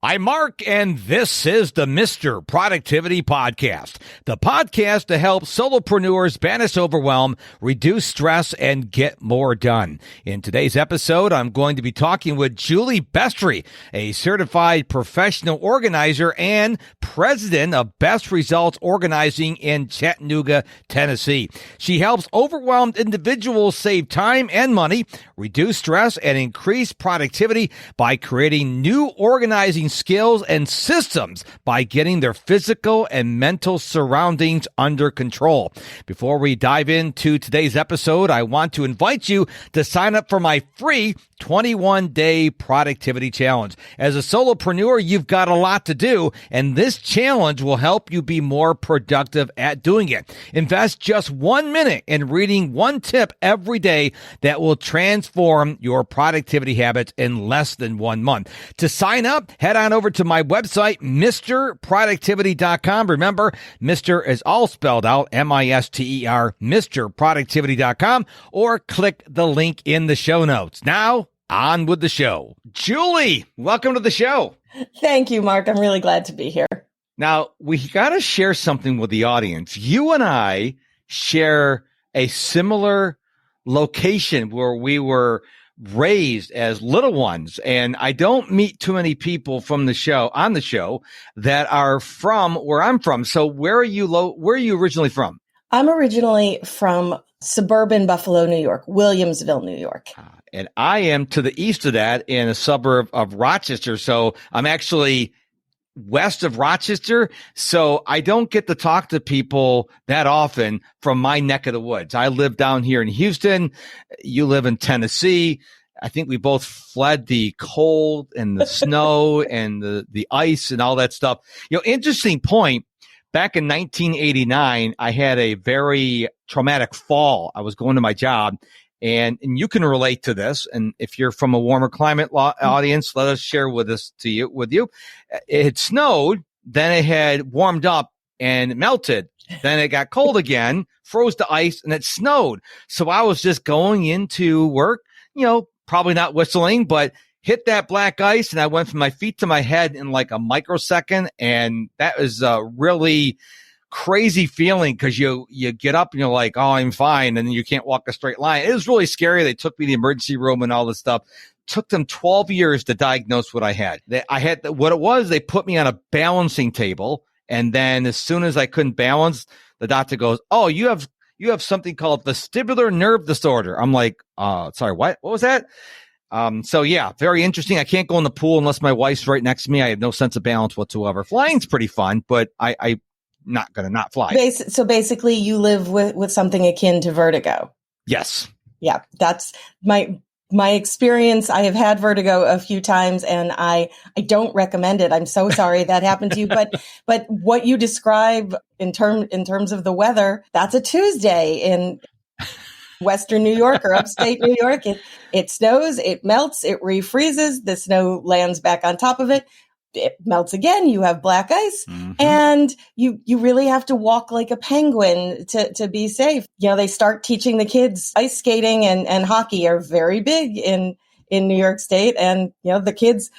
I'm Mark, and this is the Mr. Productivity Podcast, the podcast to help solopreneurs banish overwhelm, reduce stress, and get more done. In today's episode, I'm going to be talking with Julie Bestry, a certified professional organizer and president of Best Results Organizing in Chattanooga, Tennessee. She helps overwhelmed individuals save time and money, reduce stress, and increase productivity by creating new organizing skills and systems by getting their physical and mental surroundings under control. Before we dive into today's episode, I want to invite you to sign up for my free 21-day productivity challenge. As a solopreneur, you've got a lot to do, and this challenge will help you be more productive at doing it. Invest just 1 minute in reading one tip every day that will transform your productivity habits in less than 1 month. To sign up, head on over to my website, MrProductivity.com. Remember, Mr. is all spelled out, M-I-S-T-E-R, MrProductivity.com, or click the link in the show notes. Now, on with the show. Julie, welcome to the show. Thank you, Mark. I'm really glad to be here. Now, we got to share something with the audience. You and I share a similar location where we were raised as little ones, and I don't meet too many people from the show that are from where I'm from. So where are you originally from? I'm originally from suburban Buffalo, New York, Williamsville, New York. And I am to the east of that in a suburb of Rochester. So I'm actually west of Rochester. So I don't get to talk to people that often from my neck of the woods. I live down here in Houston. You live in Tennessee. I think we both fled the cold and the snow and the ice and all that stuff. Interesting point. Back in 1989, I had a very traumatic fall. I was going to my job. And you can relate to this. And if you're from a warmer climate audience, let us share with you. It had snowed, then it had warmed up and melted. Then it got cold again, froze to ice, and it snowed. So I was just going into work, probably not whistling, but hit that black ice. And I went from my feet to my head in like a microsecond. And that was really crazy feeling because you get up and you're like, oh, I'm fine. And then you can't walk a straight line. It was really scary. They took me to the emergency room and all this stuff. Took them 12 years to diagnose what I had. What it was, they put me on a balancing table. And then as soon as I couldn't balance, the doctor goes, oh, you have something called vestibular nerve disorder. I'm like, sorry, what was that? So yeah, very interesting. I can't go in the pool unless my wife's right next to me. I have no sense of balance whatsoever. Flying's pretty fun, but I not going to not fly. So basically you live with something akin to vertigo. Yes. Yeah. That's my experience. I have had vertigo a few times and I don't recommend it. I'm so sorry that happened to you. But what you describe in terms of the weather, that's a Tuesday in Western New York or upstate New York. It snows, it melts, it refreezes, the snow lands back on top of it. It melts again, you have black ice, and you really have to walk like a penguin to be safe. They start teaching the kids ice skating and hockey are very big in New York State. And, the kids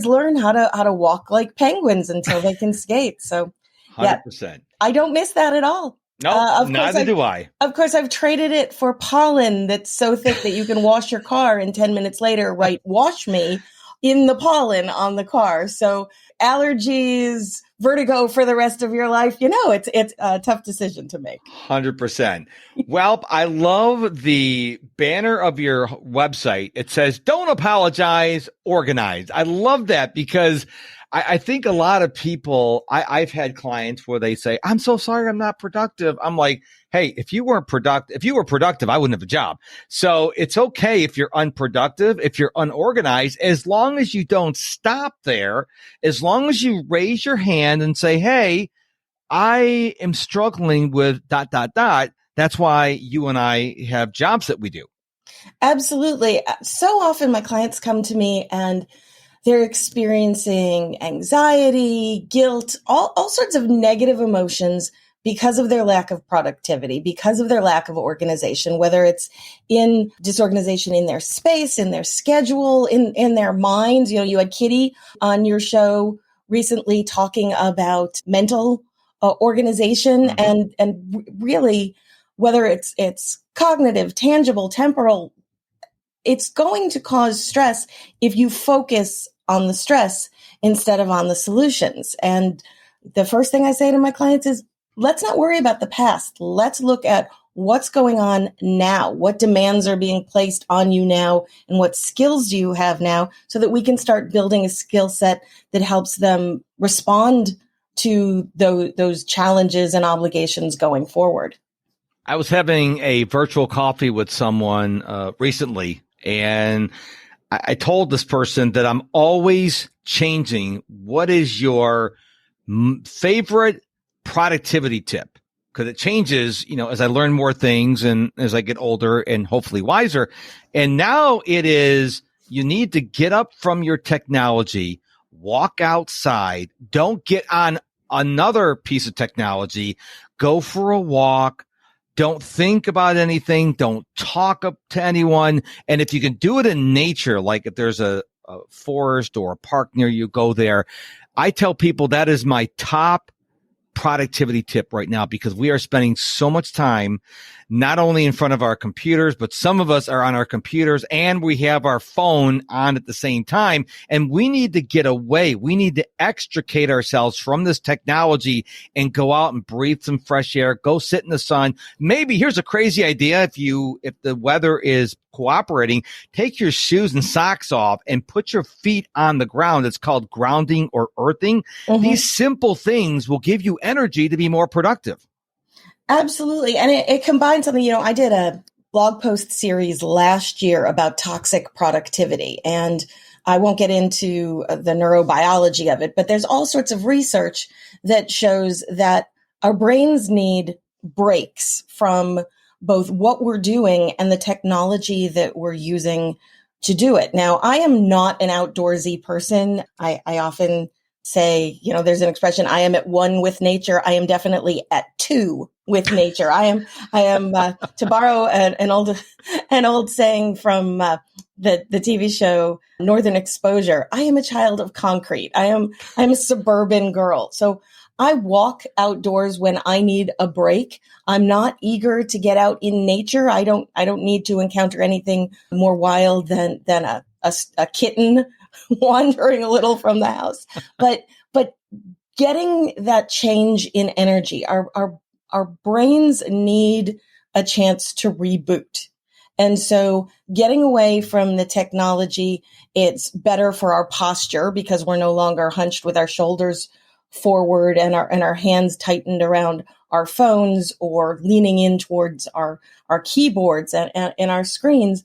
learn how to walk like penguins until they can skate. So 100%. I don't miss that at all. No, neither do I. Of course, I've traded it for pollen that's so thick that you can wash your car and 10 minutes later write, wash me, in the pollen on the car. So allergies, vertigo for the rest of your life, it's a tough decision to make. 100%. Well, I love the banner of your website. It says, don't apologize, organize. I love that because I think a lot of people, I've had clients where they say, I'm so sorry, I'm not productive. I'm like, hey, if you were productive, I wouldn't have a job. So it's okay if you're unproductive, if you're unorganized, as long as you don't stop there, as long as you raise your hand and say, hey, I am struggling with ... That's why you and I have jobs that we do. Absolutely. So often my clients come to me and they're experiencing anxiety, guilt, all sorts of negative emotions because of their lack of productivity, because of their lack of organization, whether it's in disorganization in their space, in their schedule, in their minds. You know, you had Kitty on your show recently talking about mental organization, and really, whether it's cognitive, tangible, temporal, it's going to cause stress if you focus on the stress instead of on the solutions. And the first thing I say to my clients is, let's not worry about the past. Let's look at what's going on now, what demands are being placed on you now, and what skills do you have now, so that we can start building a skill set that helps them respond to those challenges and obligations going forward. I was having a virtual coffee with someone recently, and I told this person that I'm always changing. What is your favorite productivity tip? Because it changes, as I learn more things and as I get older and hopefully wiser. And now it is, you need to get up from your technology, walk outside, don't get on another piece of technology, go for a walk. Don't think about anything. Don't talk up to anyone. And if you can do it in nature, like if there's a forest or a park near you, go there. I tell people that is my top productivity tip right now, because we are spending so much time not only in front of our computers, but some of us are on our computers and we have our phone on at the same time. And we need to get away. We need to extricate ourselves from this technology and go out and breathe some fresh air, go sit in the sun. Maybe here's a crazy idea. If the weather is cooperating, take your shoes and socks off and put your feet on the ground. It's called grounding or earthing. Mm-hmm. These simple things will give you energy to be more productive. Absolutely. And it combines something, I did a blog post series last year about toxic productivity, and I won't get into the neurobiology of it, but there's all sorts of research that shows that our brains need breaks from both what we're doing and the technology that we're using to do it. Now, I am not an outdoorsy person. I often say, there's an expression, I am at one with nature. I am definitely at two with nature. I am to borrow an old saying from the TV show Northern Exposure, I am a child of concrete. I'm a suburban girl. So I walk outdoors when I need a break. I'm not eager to get out in nature. I don't need to encounter anything more wild than a kitten wandering a little from the house. But getting that change in energy, our brains need a chance to reboot. And so getting away from the technology, it's better for our posture because we're no longer hunched with our shoulders forward and our hands tightened around our phones or leaning in towards our keyboards and our screens.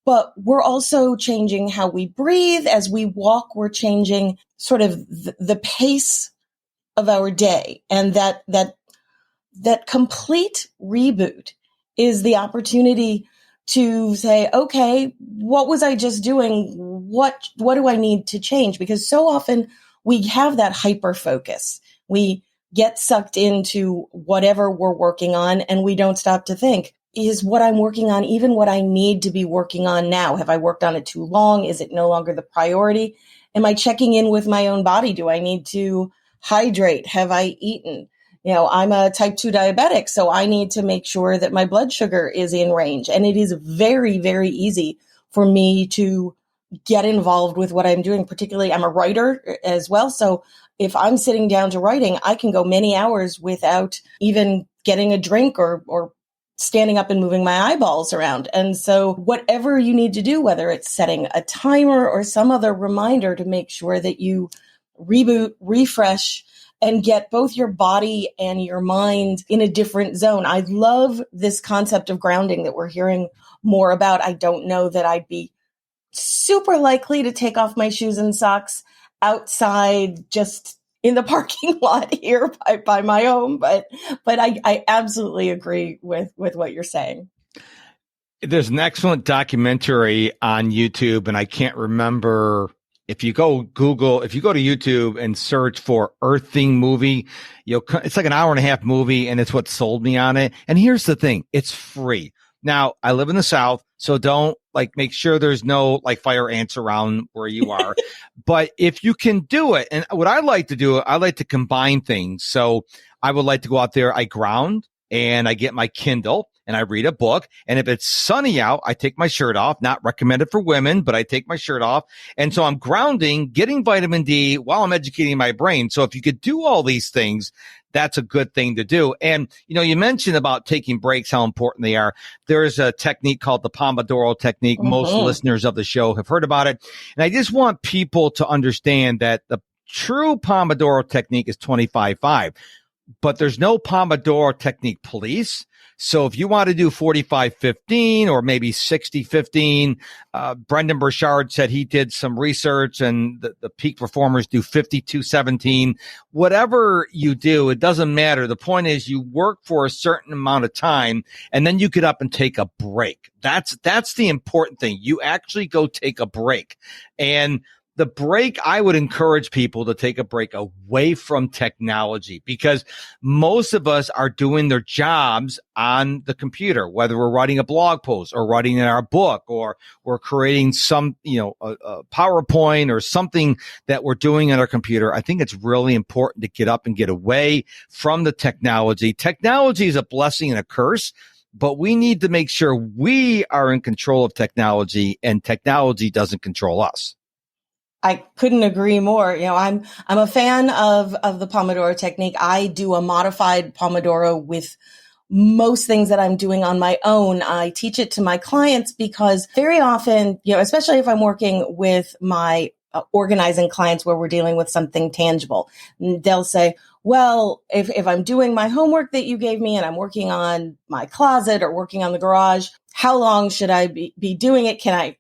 But we're also changing how we breathe. As we walk, we're changing sort of the pace of our day. And that complete reboot is the opportunity to say, okay, what was I just doing? What do I need to change? Because so often we have that hyper focus. We get sucked into whatever we're working on and we don't stop to think, is what I'm working on even what I need to be working on now? Have I worked on it too long? Is it no longer the priority? Am I checking in with my own body? Do I need to hydrate? Have I eaten? I'm a type 2 diabetic, so I need to make sure that my blood sugar is in range. And it is very, very easy for me to get involved with what I'm doing. Particularly, I'm a writer as well. So if I'm sitting down to writing, I can go many hours without even getting a drink or standing up and moving my eyeballs around. And so whatever you need to do, whether it's setting a timer or some other reminder to make sure that you reboot, refresh, and get both your body and your mind in a different zone. I love this concept of grounding that we're hearing more about. I don't know that I'd be super likely to take off my shoes and socks outside just in the parking lot here by my home, but I absolutely agree with what you're saying. There's an excellent documentary on YouTube, and I can't remember If you go to YouTube and search for Earthing movie, it's like an hour and a half movie, and it's what sold me on it. And here's the thing. It's free. Now, I live in the South, so don't make sure there's no fire ants around where you are. But if you can do it, and what I like to do, I like to combine things. So I would like to go out there, I ground, and I get my Kindle and I read a book. And if it's sunny out, I take my shirt off, not recommended for women, but I take my shirt off. And so I'm grounding, getting vitamin D while I'm educating my brain. So if you could do all these things, that's a good thing to do. And, you mentioned about taking breaks, how important they are. There is a technique called the Pomodoro Technique. Mm-hmm. Most listeners of the show have heard about it. And I just want people to understand that the true Pomodoro Technique is 25-5. But there's no Pomodoro Technique police. So if you want to do 45-15 or maybe 60-15, Brendan Burchard said he did some research and the peak performers do 52-17. Whatever you do, it doesn't matter. The point is you work for a certain amount of time and then you get up and take a break. That's the important thing. You actually go take a break. And the break, I would encourage people to take a break away from technology because most of us are doing their jobs on the computer, whether we're writing a blog post or writing in our book or we're creating some, a PowerPoint or something that we're doing on our computer. I think it's really important to get up and get away from the technology. Technology is a blessing and a curse, but we need to make sure we are in control of technology and technology doesn't control us. I couldn't agree more. I'm a fan of the Pomodoro Technique. I do a modified Pomodoro with most things that I'm doing on my own. I teach it to my clients because very often, especially if I'm working with my organizing clients where we're dealing with something tangible, they'll say, well, if I'm doing my homework that you gave me and I'm working on my closet or working on the garage, how long should I be doing it? Can I,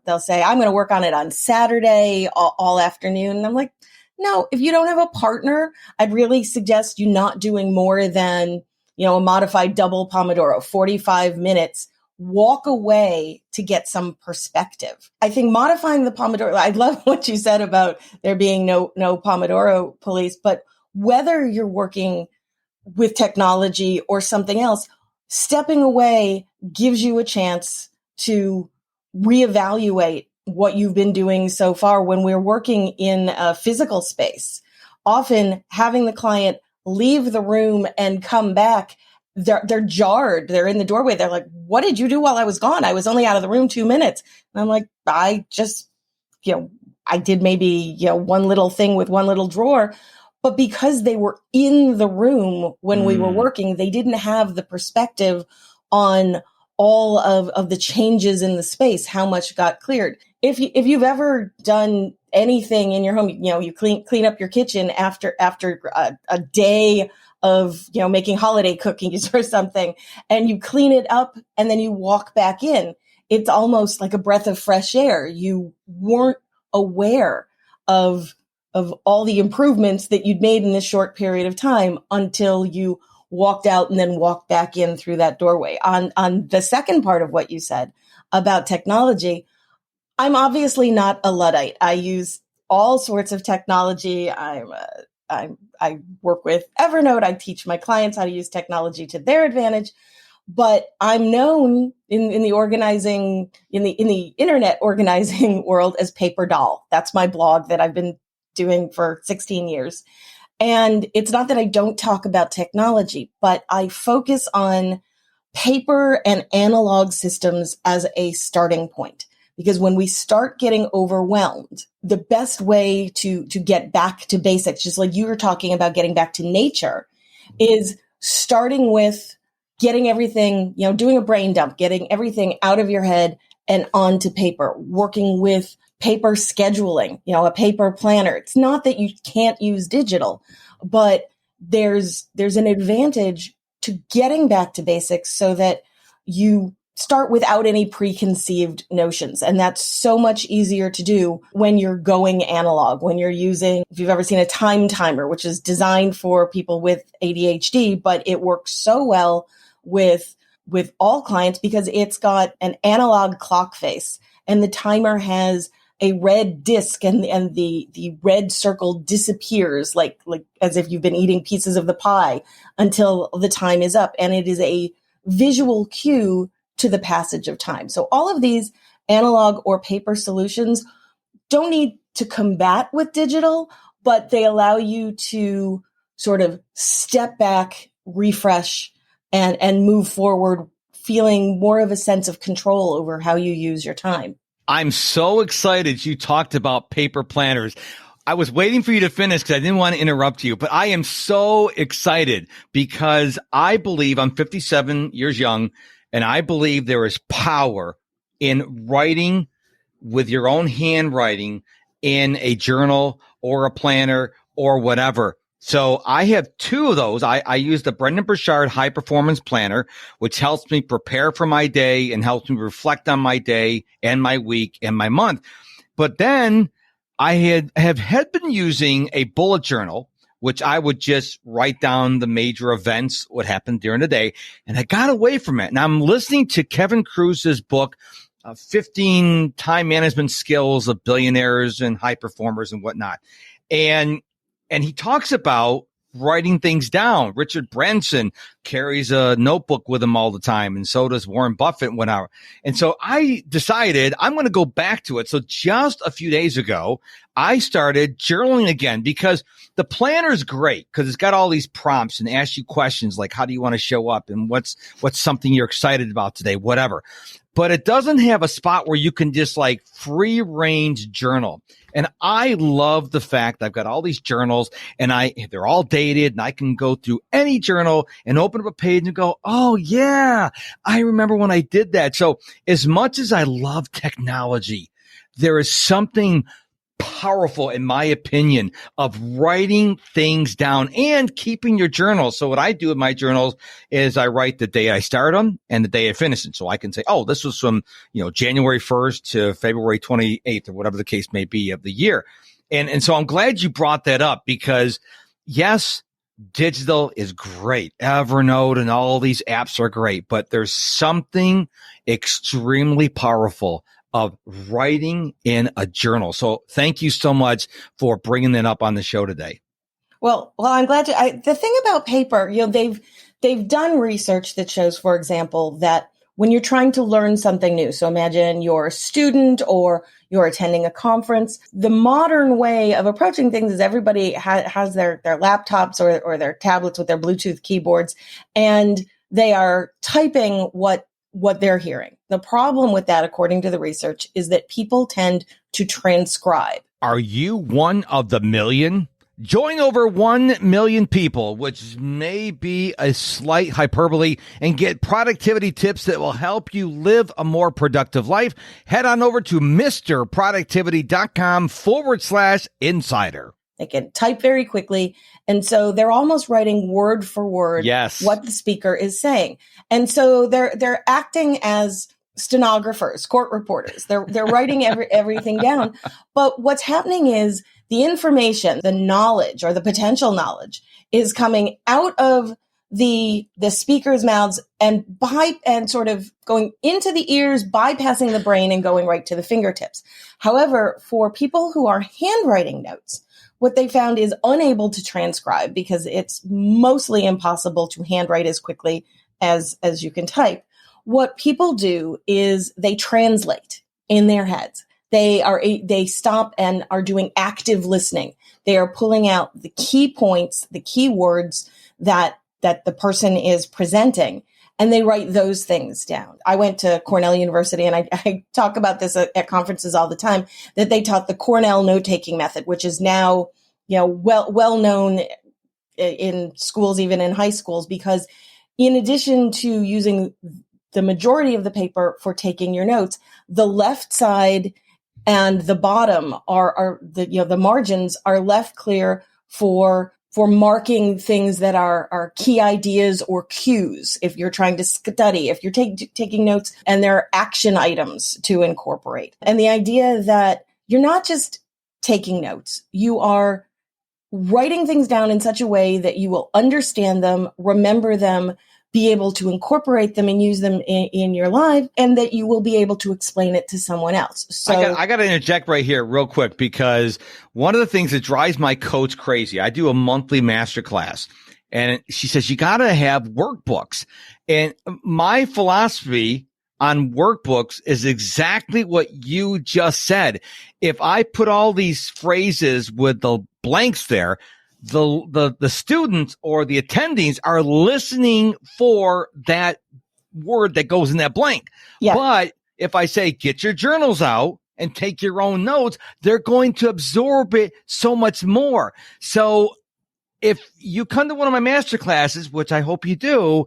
they'll say, I'm going to work on it on Saturday all afternoon. And I'm like, no, if you don't have a partner, I'd really suggest you not doing more than, a modified double Pomodoro, 45 minutes. Walk away to get some perspective. I think modifying the Pomodoro, I love what you said about there being no Pomodoro police, but whether you're working with technology or something else, stepping away gives you a chance to reevaluate what you've been doing so far. When we're working in a physical space, often having the client leave the room and come back, they're jarred. They're in the doorway. They're like, what did you do while I was gone? I was only out of the room 2 minutes. And I'm like, I just, I did maybe, one little thing with one little drawer. But because they were in the room when we were working, they didn't have the perspective on all of the changes in the space, how much got cleared. If you've ever done anything in your home, you clean up your kitchen after a day of, making holiday cookies or something, and you clean it up and then you walk back in, it's almost like a breath of fresh air. You weren't aware of all the improvements that you'd made in this short period of time until you walked out and then walked back in through that doorway. On the second part of what you said about technology, I'm obviously not a Luddite. I use all sorts of technology. I work with Evernote. I teach my clients how to use technology to their advantage. But I'm known in the organizing, in the internet organizing world as Paper Doll. That's my blog that I've been doing for 16 years. And it's not that I don't talk about technology, but I focus on paper and analog systems as a starting point. Because when we start getting overwhelmed, the best way to get back to basics, just like you were talking about getting back to nature, is starting with getting everything, doing a brain dump, getting everything out of your head and onto paper, working with paper scheduling, a paper planner. It's not that you can't use digital, but there's an advantage to getting back to basics so that you start without any preconceived notions. And that's so much easier to do when you're going analog, when you're using, if you've ever seen a time timer, which is designed for people with ADHD, but it works so well with all clients because it's got an analog clock face and the timer has a red disc and the red circle disappears like as if you've been eating pieces of the pie until the time is up. And it is a visual cue to the passage of time. So all of these analog or paper solutions don't need to combat with digital, but they allow you to sort of step back, refresh, and move forward, feeling more of a sense of control over how you use your time. I'm so excited you talked about paper planners. I was waiting for you to finish because I didn't want to interrupt you, but I am so excited because I believe I'm 57 years young, and I believe there is power in writing with your own handwriting in a journal or a planner or whatever. So I have two of those. I use the Brendan Burchard High Performance Planner, which helps me prepare for my day and helps me reflect on my day and my week and my month. But then I have been using a bullet journal, which I would just write down the major events, what happened during the day. And I got away from it. And I'm listening to Kevin Kruse's book, 15 time management skills of billionaires and high performers and whatnot. And he talks about writing things down. Richard Branson carries a notebook with him all the time, and so does Warren Buffett and whatever. And so I decided I'm going to go back to it. So just a few days ago, I started journaling again because the planner is great because it's got all these prompts and asks you questions like, how do you want to show up? And what's something you're excited about today? Whatever. But it doesn't have a spot where you can just like free range journal. And I love the fact I've got all these journals and they're all dated and I can go through any journal and open up a page and go, oh yeah, I remember when I did that. So as much as I love technology, there is something powerful, in my opinion, of writing things down and keeping your journal. So what I do with my journals is I write the day I start them and the day I finish them. So I can say, oh, this was from, January 1st to February 28th or whatever the case may be of the year. And so I'm glad you brought that up because yes, digital is great. Evernote and all these apps are great, but there's something extremely powerful of writing in a journal. So thank you so much for bringing that up on the show today. Well, I'm glad to. The thing about paper, they've done research that shows, for example, that when you're trying to learn something new, so imagine you're a student or you're attending a conference, the modern way of approaching things is everybody has their laptops or their tablets with their Bluetooth keyboards, and they are typing what they're hearing. The problem with that, according to the research, is that people tend to transcribe. Are you one of the million? Join over 1 million people, which may be a slight hyperbole, and get productivity tips that will help you live a more productive life. Head on over to mrproductivity.com/insider. They can type very quickly. And so they're almost writing word for word what the speaker is saying. And so they're acting as stenographers, court reporters. They're writing everything down. But what's happening is the information, the knowledge or the potential knowledge is coming out of the speaker's mouths and sort of going into the ears, bypassing the brain and going right to the fingertips. However, for people who are handwriting notes, what they found is unable to transcribe because it's mostly impossible to handwrite as quickly as you can type. What people do is they translate in their heads. They stop and are doing active listening. They are pulling out the key points, the key words that the person is presenting, and they write those things down. I went to Cornell University, and I talk about this at conferences all the time, that they taught the Cornell note-taking method, which is now, well known in schools, even in high schools, because in addition to using the majority of the paper for taking your notes, the left side and the bottom are the margins are left clear for marking things that are key ideas or cues. If you're trying to study, if you're taking notes, and there are action items to incorporate. And the idea that you're not just taking notes, you are writing things down in such a way that you will understand them, remember them, be able to incorporate them and use them in your life, and that you will be able to explain it to someone else. So I got to interject right here real quick, because one of the things that drives my coach crazy, I do a monthly masterclass, and she says, you got to have workbooks. And my philosophy on workbooks is exactly what you just said. If I put all these phrases with the blanks there, the students or the attendees are listening for that word that goes in that blank. Yeah. But if I say, get your journals out and take your own notes, they're going to absorb it so much more. So if you come to one of my master classes, which I hope you do,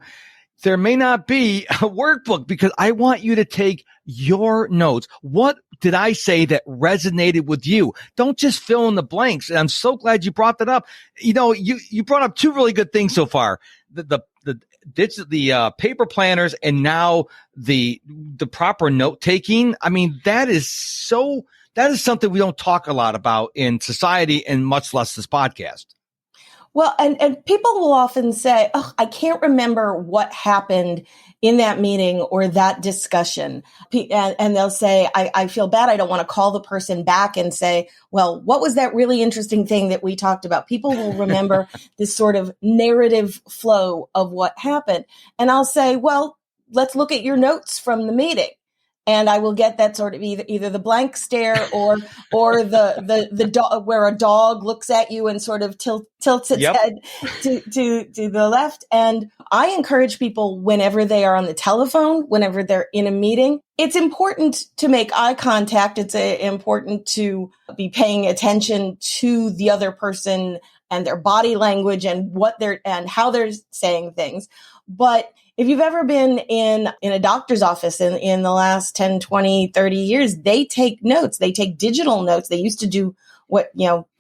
there may not be a workbook, because I want you to take your notes. What did I say that resonated with you? Don't just fill in the blanks. And I'm so glad you brought that up. You know, you brought up two really good things so far. The paper planners, and now the proper note taking. I mean, that is something we don't talk a lot about in society, and much less this podcast. Well, and people will often say, oh, I can't remember what happened in that meeting or that discussion. And they'll say, I feel bad. I don't want to call the person back and say, well, what was that really interesting thing that we talked about? People will remember this sort of narrative flow of what happened. And I'll say, well, let's look at your notes from the meeting. And I will get that sort of either the blank stare or the dog, where a dog looks at you and sort of tilts its head to the left. And I encourage people, whenever they are on the telephone, whenever they're in a meeting, it's important to make eye contact. It's important to be paying attention to the other person and their body language and and how they're saying things. But if you've ever been in a doctor's office in the last 10, 20, 30 years, they take notes. They take digital notes. They used to do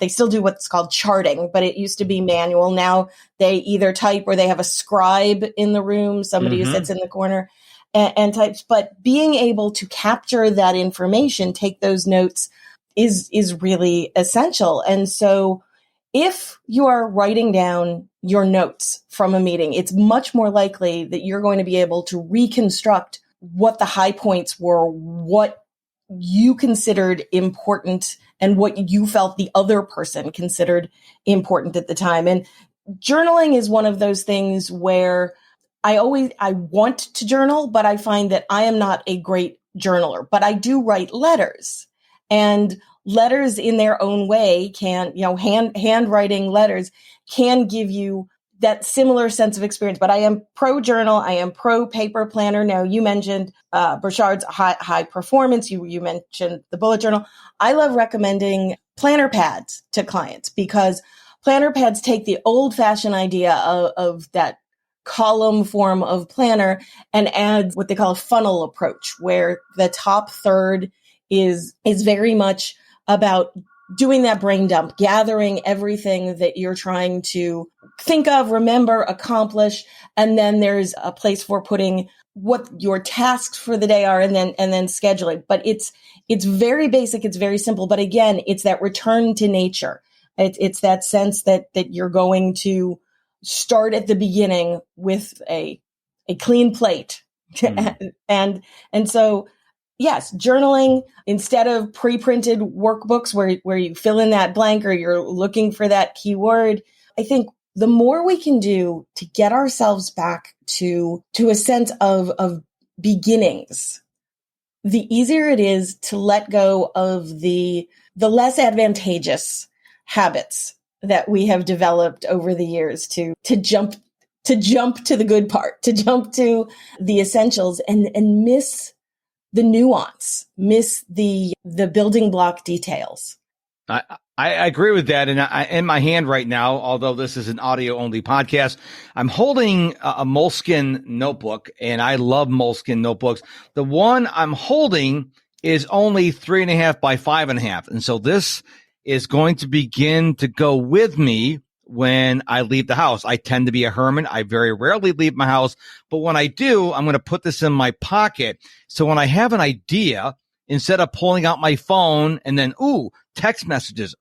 they still do what's called charting, but it used to be manual. Now they either type, or they have a scribe in the room, somebody who sits in the corner and types. But being able to capture that information, take those notes, is really essential. And so if you are writing down your notes from a meeting, it's much more likely that you're going to be able to reconstruct what the high points were, what you considered important, and what you felt the other person considered important at the time. And journaling is one of those things where I want to journal, but I find that I am not a great journaler, but I do write letters. And letters in their own way can, handwriting letters can give you that similar sense of experience. But I am pro journal. I am pro paper planner. Now, you mentioned Burchard's high performance. You mentioned the bullet journal. I love recommending planner pads to clients, because planner pads take the old fashioned idea of that column form of planner and add what they call a funnel approach, where the top third is very much about doing that brain dump, gathering everything that you're trying to think of, remember, accomplish. And then there's a place for putting what your tasks for the day are, and then scheduling. But it's very basic. It's very simple. But again, it's that return to nature. It's that sense that you're going to start at the beginning with a clean plate. And so, yes, journaling, instead of pre-printed workbooks where you fill in that blank or you're looking for that keyword, I think the more we can do to get ourselves back to a sense of beginnings, the easier it is to let go of the less advantageous habits that we have developed over the years to jump to the good part, to jump to the essentials and miss the nuance, miss the building block details. I agree with that. And in my hand right now, although this is an audio only podcast, I'm holding a Moleskine notebook, and I love Moleskine notebooks. The one I'm holding is only 3.5 by 5.5. And so this is going to begin to go with me when I leave the house. I tend to be a hermit. I very rarely leave my house, but when I do, I'm going to put this in my pocket. So when I have an idea, instead of pulling out my phone and then, text messages,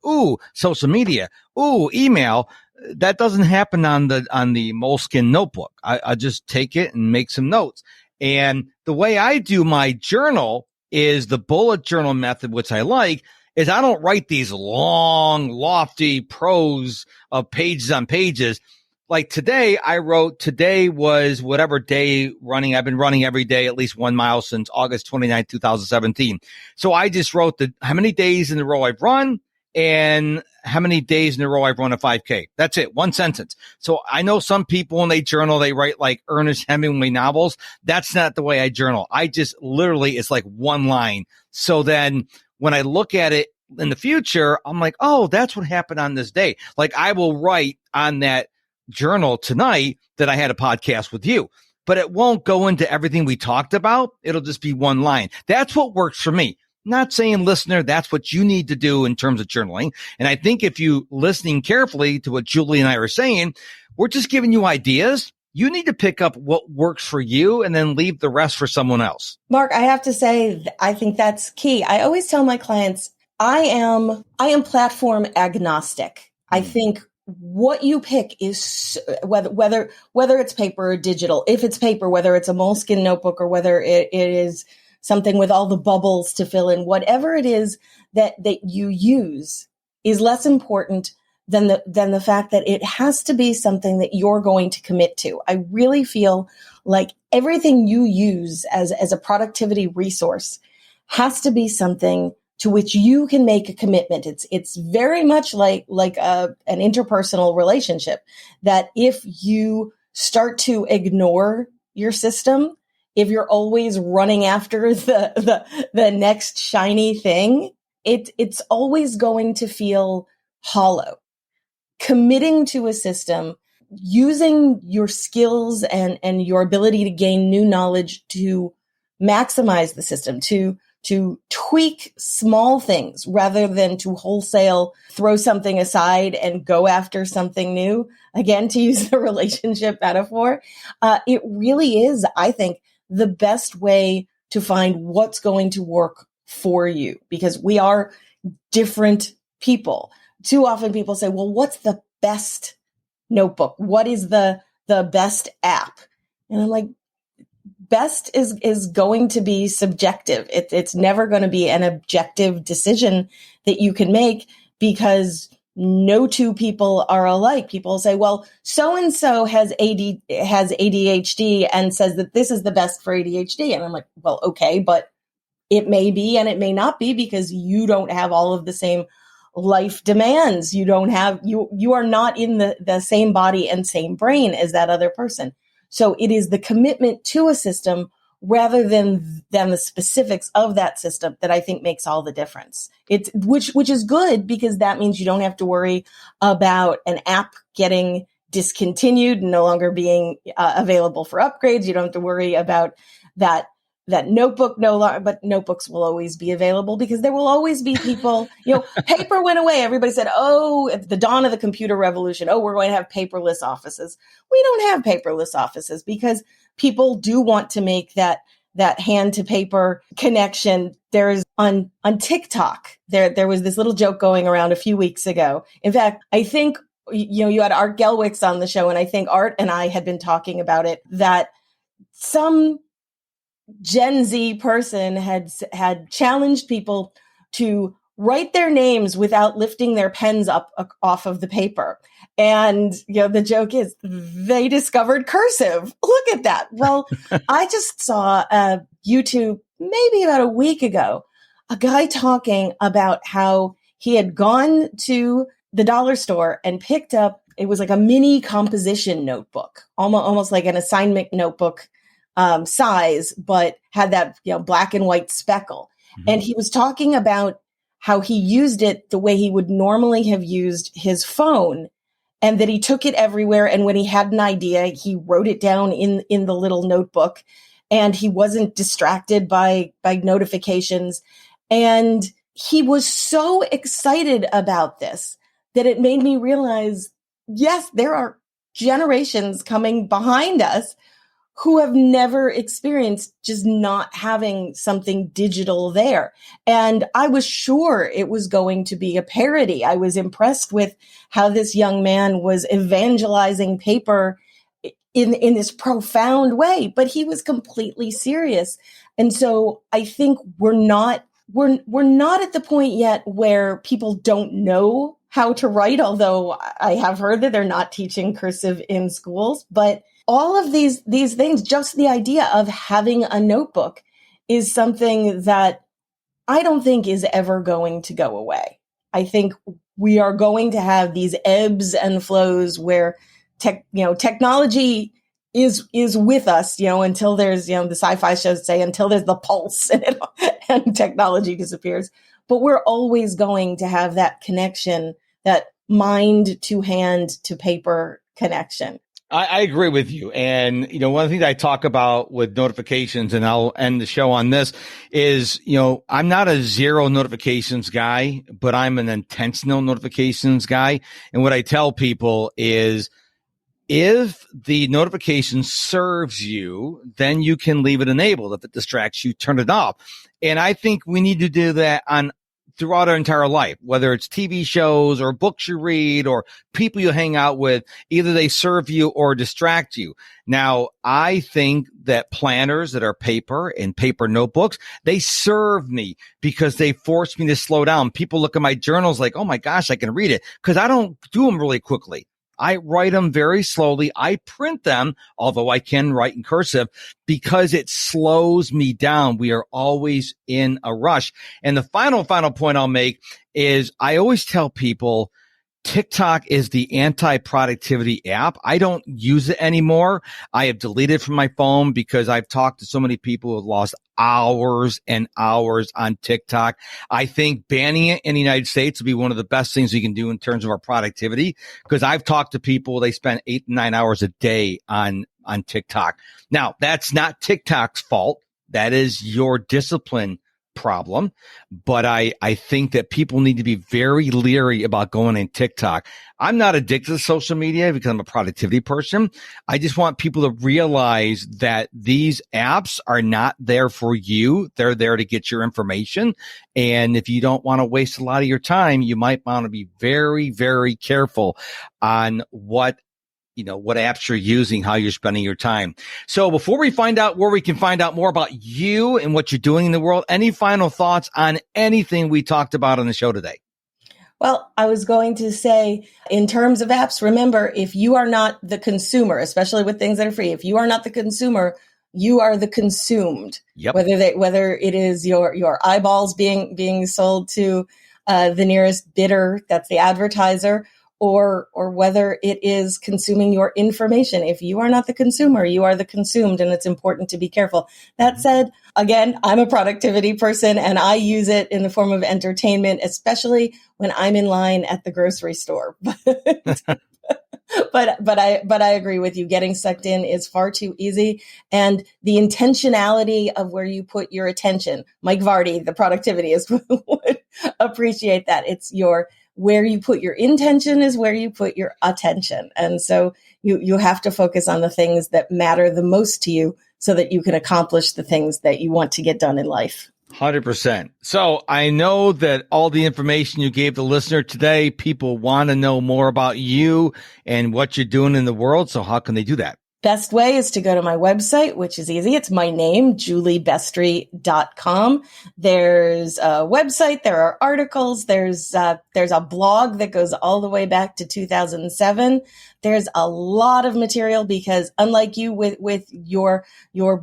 social media, email, That doesn't happen on the moleskin notebook. I just take it and make some notes. And the way I do my journal is the bullet journal method, which I like, is I don't write these long, lofty prose of pages on pages. Like today, I wrote, today was whatever day running. I've been running every day, at least 1 mile since August 29th, 2017. So I just wrote how many days in a row I've run and how many days in a row I've run a 5K. That's it. One sentence. So I know some people when they journal, they write like Ernest Hemingway novels. That's not the way I journal. I just literally, it's like one line. So then when I look at it in the future, I'm like, oh, that's what happened on this day. Like I will write on that journal tonight that I had a podcast with you, but it won't go into everything we talked about. It'll just be one line. That's what works for me. Not saying, listener, that's what you need to do in terms of journaling. And I think if you listening carefully to what Julie and I are saying, we're just giving you ideas. You need to pick up what works for you and then leave the rest for someone else. Mark, I have to say, I think that's key. I always tell my clients, I am platform agnostic. I think what you pick is whether it's paper or digital. If it's paper, whether it's a moleskin notebook or whether it is something with all the bubbles to fill in, whatever it is that you use is less important than the fact that it has to be something that you're going to commit to. I really feel like everything you use as a productivity resource has to be something to which you can make a commitment. It's very much like an interpersonal relationship, that if you start to ignore your system, if you're always running after the next shiny thing, it's always going to feel hollow. Committing to a system, using your skills and your ability to gain new knowledge to maximize the system, to tweak small things rather than to wholesale throw something aside and go after something new. Again, to use the relationship metaphor, it really is, I think, the best way to find what's going to work for you, because we are different people. Too often people say, well, what's the best notebook? What is the best app? And I'm like, best is going to be subjective. It's never going to be an objective decision that you can make, because no two people are alike. People say, well, so-and-so has ADHD and says that this is the best for ADHD. And I'm like, well, okay, but it may be and it may not be, because you don't have all of the same life demands. You don't have, you are not in the same body and same brain as that other person. So it is the commitment to a system rather than the specifics of that system that I think makes all the difference. It's which is good, because that means you don't have to worry about an app getting discontinued, no longer being available for upgrades. You don't have to worry about that notebook no longer, but notebooks will always be available, because there will always be people, paper went away. Everybody said, oh, at the dawn of the computer revolution, oh, we're going to have paperless offices. We don't have paperless offices, because people do want to make that hand to paper connection. There's on TikTok, there was this little joke going around a few weeks ago. In fact, I think, you had Art Gelwicks on the show, and I think Art and I had been talking about it, that some Gen Z person had challenged people to write their names without lifting their pens up off of the paper. And, the joke is they discovered cursive. Look at that. Well, I just saw YouTube maybe about a week ago, a guy talking about how he had gone to the dollar store and picked up, it was like a mini composition notebook, almost like an assignment notebook size, but had that, black and white speckle. Mm-hmm. And he was talking about how he used it the way he would normally have used his phone, and that he took it everywhere. And when he had an idea, he wrote it down in the little notebook, and he wasn't distracted by notifications. And he was so excited about this that it made me realize, yes, there are generations coming behind us who have never experienced just not having something digital there. And I was sure it was going to be a parody. I was impressed with how this young man was evangelizing paper in this profound way, but he was completely serious. And so I think we're not at the point yet where people don't know how to write, although I have heard that they're not teaching cursive in schools. But all of these things, just the idea of having a notebook is something that I don't think is ever going to go away. I think we are going to have these ebbs and flows where technology is with us, until there's, the sci-fi shows say until there's the pulse and technology disappears. But we're always going to have that connection, that mind to hand to paper connection. I agree with you. And, one of the things I talk about with notifications, and I'll end the show on this, is, I'm not a zero notifications guy, but I'm an intentional notifications guy. And what I tell people is, if the notification serves you, then you can leave it enabled. If it distracts you, turn it off. And I think we need to do that throughout our entire life, whether it's TV shows or books you read or people you hang out with, either they serve you or distract you. Now, I think that planners that are paper and paper notebooks, they serve me because they force me to slow down. People look at my journals like, oh my gosh, I can read it, because I don't do them really quickly. I write them very slowly. I print them, although I can write in cursive, because it slows me down. We are always in a rush. And the final point I'll make is I always tell people TikTok is the anti-productivity app. I don't use it anymore. I have deleted it from my phone because I've talked to so many people who have lost hours and hours on TikTok. I think banning it in the United States would be one of the best things we can do in terms of our productivity, because I've talked to people, they spend 8 to 9 hours a day on TikTok. Now, that's not TikTok's fault. That is your discipline problem. But I think that people need to be very leery about going in TikTok. I'm not addicted to social media because I'm a productivity person. I just want people to realize that these apps are not there for you. They're there to get your information. And if you don't want to waste a lot of your time, you might want to be very, very careful on what apps you're using, how you're spending your time. So before we find out where we can find out more about you and what you're doing in the world, any final thoughts on anything we talked about on the show today? Well, I was going to say, in terms of apps, remember, if you are not the consumer, especially with things that are free, if you are not the consumer, you are the consumed. Yep. Whether it is your eyeballs being sold to the nearest bidder, that's the advertiser, or whether it is consuming your information. If you are not the consumer, you are the consumed, and it's important to be careful. That said, again, I'm a productivity person, and I use it in the form of entertainment, especially when I'm in line at the grocery store. But I agree with you. Getting sucked in is far too easy, and the intentionality of where you put your attention. Mike Vardy, the productivityist, would appreciate that. It's where you put your intention is where you put your attention. And so you have to focus on the things that matter the most to you so that you can accomplish the things that you want to get done in life. 100%. So I know that all the information you gave the listener today, people want to know more about you and what you're doing in the world. So how can they do that? Best way is to go to my website, which is easy. It's my name, juliebestry.com. There's a website. There are articles. There's a blog that goes all the way back to 2007. There's a lot of material because, unlike you with your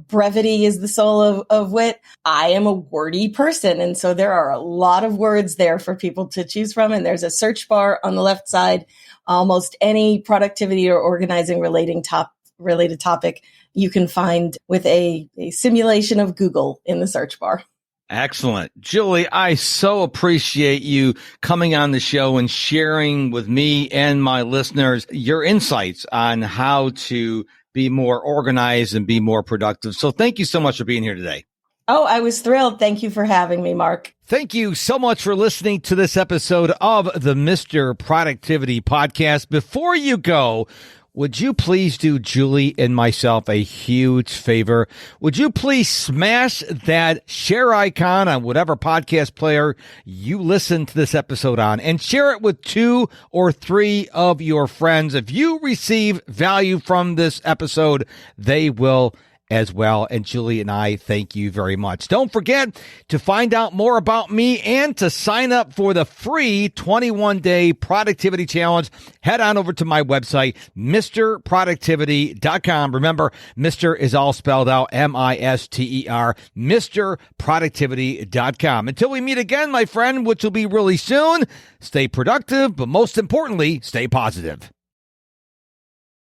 brevity is the soul of wit, I am a wordy person. And so there are a lot of words there for people to choose from. And there's a search bar on the left side. Almost any productivity or organizing related topic you can find with a simulation of Google in the search bar. Excellent. Julie, I so appreciate you coming on the show and sharing with me and my listeners your insights on how to be more organized and be more productive. So thank you so much for being here today. Oh, I was thrilled. Thank you for having me, Mark. Thank you so much for listening to this episode of the Mr. Productivity Podcast. Before you go, would you please do Julie and myself a huge favor? Would you please smash that share icon on whatever podcast player you listen to this episode on and share it with 2 or 3 of your friends. If you receive value from this episode, they will as well. And Julie and I thank you very much. Don't forget to find out more about me and to sign up for the free 21-day productivity challenge. Head on over to my website, MrProductivity.com. Remember, Mr. is all spelled out, M-I-S-T-E-R, MrProductivity.com. Until we meet again, my friend, which will be really soon, stay productive, but most importantly, stay positive.